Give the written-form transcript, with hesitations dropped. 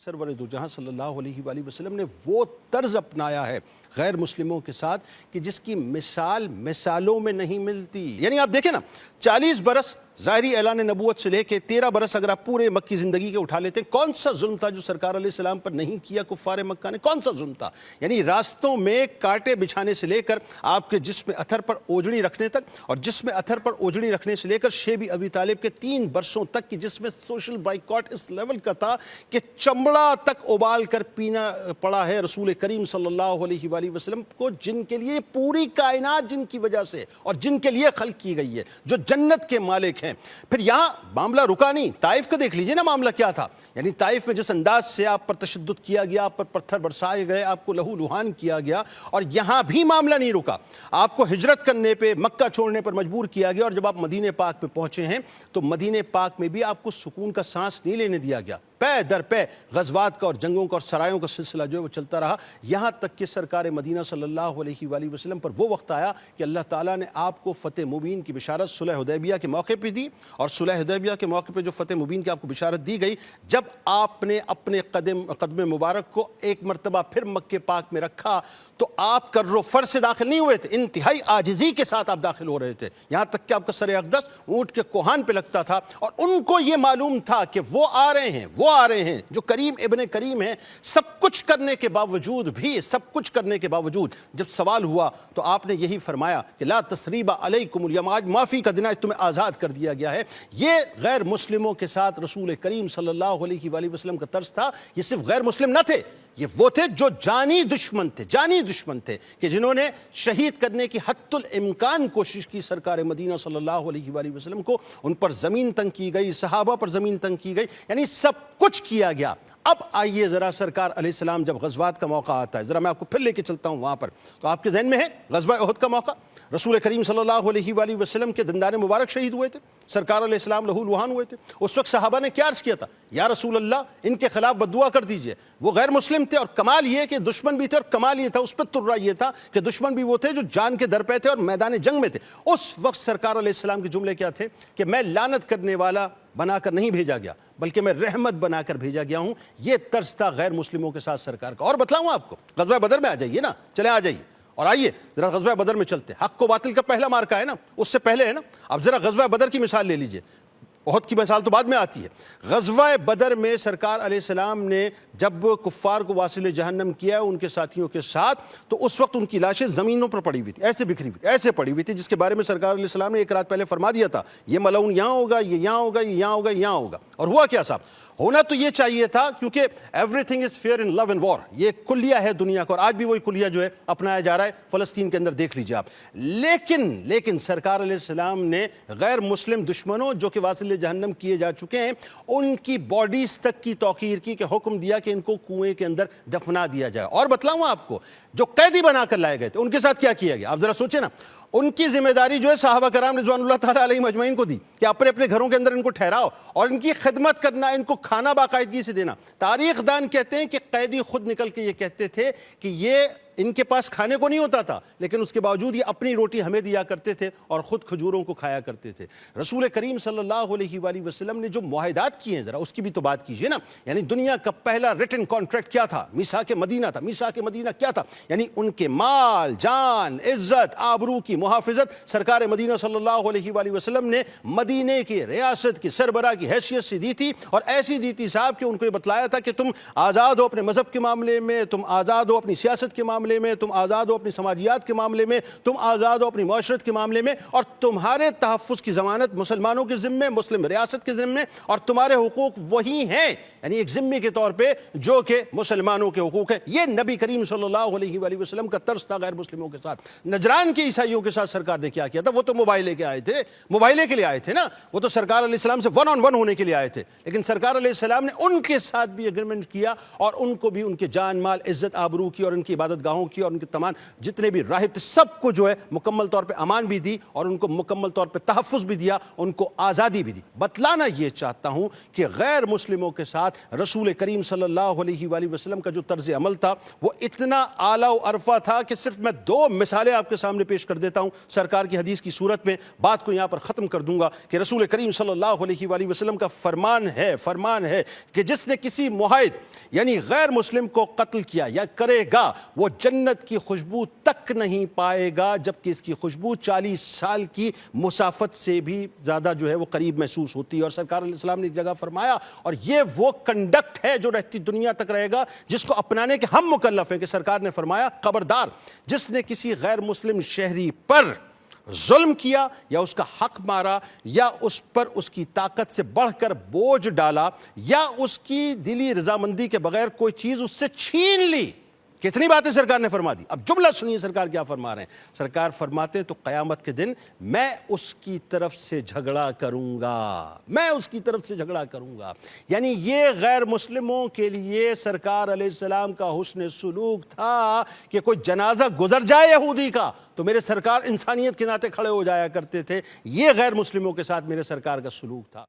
سرور دو جہاں صلی اللہ علیہ وآلہ وسلم نے وہ طرز اپنایا ہے غیر مسلموں کے ساتھ کہ جس کی مثال مثالوں میں نہیں ملتی. یعنی آپ دیکھیں نا 40 برس ظاہری اعلان نبوت سے لے کے 13 برس اگر آپ پورے مکی زندگی کے اٹھا لیتے ہیں، کون سا ظلم تھا جو سرکار علیہ السلام پر نہیں کیا کفار مکہ نے؟ کون سا ظلم تھا؟ یعنی راستوں میں کانٹے بچھانے سے لے کر آپ کے جسم اتھر پر اوجڑی رکھنے تک، اور جسم اتھر پر اوجڑی رکھنے سے لے کر شیب ابی طالب کے 3 برسوں تک کی جس میں سوشل بائیکاٹ اس لیول کا تھا کہ چمڑا تک ابال کر پینا پڑا ہے رسول کریم صلی اللہ علیہ وآلہ وسلم کو، جن کے لیے پوری کائنات جن کی وجہ سے اور جن کے لیے خلق کی گئی ہے، جو جنت کے مالک ہیں. پھر یہاں معاملہ رکا نہیں، طائف کا دیکھ لیجئے نا معاملہ کیا تھا. یعنی طائف میں جس انداز سے آپ پر تشدد کیا گیا، آپ پر پتھر برسائے گئے، آپ کو لہو لہان کیا گیا، اور یہاں بھی معاملہ نہیں رکا. آپ کو ہجرت کرنے پہ، مکہ چھوڑنے پر مجبور کیا گیا، اور جب آپ مدینہ پاک پہ پہنچے ہیں تو مدینہ پاک میں بھی آپ کو سکون کا سانس نہیں لینے دیا گیا. پے در پے غزوات کا اور جنگوں کا اور سرایوں کا سلسلہ جو ہے وہ چلتا رہا، یہاں تک کہ سرکار مدینہ صلی اللہ علیہ وآلہ وسلم پر وہ وقت آیا کہ اللہ تعالیٰ نے آپ کو فتح مبین کی بشارت صلح حدیبیہ کے موقع پہ دی. اور صلح حدیبیہ کے موقع پہ جو فتح مبین کی آپ کو بشارت دی گئی، جب آپ نے اپنے قدم مبارک کو ایک مرتبہ پھر مکہ پاک میں رکھا تو آپ کر و فر سے داخل نہیں ہوئے تھے، انتہائی عاجزی کے ساتھ آپ داخل ہو رہے تھے، یہاں تک کہ آپ کا سر اقدس اونٹ کے کوہان پہ لگتا تھا. اور ان کو یہ معلوم تھا کہ وہ آ رہے ہیں جو کریم ابن کریم ہیں. سب کچھ کرنے کے باوجود جب سوال ہوا تو آپ نے یہی فرمایا کہ لا تثریب علیکم اليوم، آج معافی کا دن ہے، تمہیں آزاد کر دیا گیا ہے. یہ غیر مسلموں کے ساتھ رسول کریم صلی اللہ علیہ وآلہ وسلم کا طرز تھا. یہ صرف غیر مسلم نہ تھے، یہ وہ تھے جو جانی دشمن تھے کہ جنہوں نے شہید کرنے کی حتی الامکان کوشش کی سرکار مدینہ صلی اللہ علیہ وآلہ وسلم کو. ان پر زمین تنگ کی گئی، صحابہ پر زمین تنگ کی گئی، یعنی سب کچھ کیا گیا. اب آئیے ذرا سرکار علیہ السلام جب غزوات کا موقع آتا ہے، ذرا میں آپ کو پھر لے کے چلتا ہوں وہاں پر. تو آپ کے ذہن میں ہے غزوہ احد کا موقع، رسول کریم صلی اللہ علیہ وآلہ وسلم کے دندان مبارک شہید ہوئے تھے، سرکار علیہ السلام لہو لہان ہوئے تھے. اس وقت صحابہ نے کیا عرض کیا تھا؟ یا رسول اللہ ان کے خلاف بددعا کر دیجئے. وہ غیر مسلم تھے، اور کمال یہ کہ دشمن بھی تھے، اور کمال یہ تھا، اس پہ ترا یہ تھا کہ دشمن بھی وہ تھے جو جان کے در پہ تھے اور میدان جنگ میں تھے. اس وقت سرکار علیہ السلام کے جملے کیا تھے کہ میں لعنت کرنے والا بنا کر نہیں بھیجا گیا بلکہ میں رحمت بنا کر بھیجا گیا ہوں. یہ طرز تھا غیر مسلموں کے ساتھ سرکار کا. اور بتلاؤں آپ کو، غزوہ بدر میں آ جائیے نا، چلے آ جائیے اور آئیے ذرا غزوہ بدر میں چلتے. حق و باطل کا پہلا مارکا ہے نا، اس سے پہلے ہے نا. اب ذرا غزوہ بدر کی مثال لے لیجئے، احد کی مثال تو بعد میں آتی ہے. غزوہ بدر میں سرکار علیہ السلام نے جب کفار کو واصل جہنم کیا ان کے ساتھیوں کے ساتھ، تو اس وقت ان کی لاشیں زمینوں پر پڑی ہوئی تھی، ایسے بکھری ہوئی تھی، ایسے پڑی ہوئی تھی، جس کے بارے میں سرکار علیہ السلام نے ایک رات پہلے فرما دیا تھا یہ ملعون یہاں ہوگا، یہ یہاں ہوگا، یہ یہاں ہوگا، یہ یہاں ہوگا. اور ہوا کیا صاحب؟ ہونا تو یہ چاہیے تھا، کیونکہ everything is fair in love and war, یہ کلیہ ہے دنیا کا، اور آج بھی وہی کلیہ جو ہے اپنایا جا رہا ہے فلسطین کے اندر، دیکھ لیجیے آپ. لیکن سرکار علیہ السلام نے غیر مسلم دشمنوں جو کہ واصل جہنم کیے جا چکے ہیں، ان کی باڈیز تک کی توقیر کی، کہ حکم دیا کہ ان کو کنویں کے اندر دفنا دیا جائے. اور بتلاؤں آپ کو، جو قیدی بنا کر لائے گئے تھے ان کے ساتھ کیا کیا گیا؟ آپ ذرا سوچیں نا. ان کی ذمہ داری جو ہے صحابہ کرام رضوان اللہ تعالیٰ علیہم اجمعین کو دی کہ اپنے اپنے گھروں کے اندر ان کو ٹھہراؤ اور ان کی خدمت کرنا، ان کو کھانا باقاعدگی سے دینا. تاریخ دان کہتے ہیں کہ قیدی خود نکل کے یہ کہتے تھے کہ یہ ان کے پاس کھانے کو نہیں ہوتا تھا، لیکن اس کے باوجود یہ اپنی روٹی ہمیں دیا کرتے تھے اور خود کھجوروں کو کھایا کرتے تھے. رسول کریم صلی اللہ علیہ وآلہ وسلم نے جو معاہدات کیے ہیں ذرا اس کی بھی تو بات کیجئے نا. یعنی دنیا کا پہلا ریٹن کانٹریکٹ کیا تھا؟ میثاق مدینہ تھا. میثاق مدینہ کیا تھا؟ یعنی ان کے مال، جان، عزت، آبرو کی محافظت سرکار مدینہ صلی اللہ علیہ وآلہ وسلم نے مدینے کی ریاست کی سربراہ کی حیثیت سے دی تھی. اور ایسی دی تھی صاحب کہ ان کو یہ بتلایا تھا کہ تم آزاد ہو اپنے مذہب کے معاملے میں، تم آزاد ہو اپنی سیاست کے معاملے میں، تم آزاد ہو اپنی سماجیات کے معاملے میں، تم آزاد ہو اپنی معاشرت کے معاملے میں، اور تمہارے تحفظ کی ضمانت مسلمانوں کے ذمے، مسلم ریاست کے ذمے، اور تمہارے حقوق وہی ہیں، یعنی ایک ذمے کے طور پہ جو کہ مسلمانوں کے حقوق ہیں. یہ نبی کریم صلی اللہ علیہ وآلہ وسلم کا طرز تھا غیر مسلموں کے ساتھ. نجران کے عیسائیوں کے ساتھ سرکار نے کیا کیا تھا؟ وہ تو موبائل لے کے آئے تھے، موبائلے کے لیے آئے تھے نا، وہ تو سرکار علیہ السلام سے ون آن ون ہونے کے لیے آئے تھے. لیکن سرکار علیہ السلام نے ان کے ساتھ بھی ایگریمنٹ کیا اور ان کو بھی ان کے جان، مال، عزت، آبرو کی اور ان کی عبادت گاہوں عبداللہوں کی اور ان کے تمام جتنے بھی راہب تھے سب کو جو ہے مکمل طور پہ امان بھی دی اور ان کو مکمل طور پہ تحفظ بھی دیا، ان کو آزادی بھی دی۔ بتلانا یہ چاہتا ہوں کہ غیر مسلموں کے ساتھ رسول کریم صلی اللہ علیہ وآلہ وسلم کا جو طرز عمل تھا وہ اتنا اعلیٰ و عرفہ تھا کہ صرف میں 2 مثالیں آپ کے سامنے پیش کر دیتا ہوں سرکار کی حدیث کی صورت میں، بات کو یہاں پر ختم کر دوں گا کہ رسول کریم صلی اللہ علیہ وآلہ وسلم کا فرمان ہے کہ جس نے کسی معاہد یعنی غیر مسلم کو قتل کیا یا کرے گا وہ جنت کی خوشبو تک نہیں پائے گا، جبکہ اس کی خوشبو 40 سال کی مسافت سے بھی زیادہ جو ہے وہ قریب محسوس ہوتی ہے۔ اور سرکار علیہ السلام نے ایک جگہ فرمایا، اور یہ وہ کنڈکٹ ہے جو رہتی دنیا تک رہے گا جس کو اپنانے کے ہم مکلف ہیں، کہ سرکار نے فرمایا خبردار جس نے کسی غیر مسلم شہری پر ظلم کیا یا اس کا حق مارا یا اس پر اس کی طاقت سے بڑھ کر بوجھ ڈالا یا اس کی دلی رضامندی کے بغیر کوئی چیز اس سے چھین لی۔ کتنی باتیں سرکار نے فرما دی، اب جملہ سنیے سرکار کیا فرما رہے ہیں۔ سرکار فرماتے ہیں تو قیامت کے دن میں اس کی طرف سے جھگڑا کروں گا، یعنی یہ غیر مسلموں کے لیے سرکار علیہ السلام کا حسن سلوک تھا کہ کوئی جنازہ گزر جائے یہودی کا تو میرے سرکار انسانیت کے ناطے کھڑے ہو جایا کرتے تھے، یہ غیر مسلموں کے ساتھ میرے سرکار کا سلوک تھا۔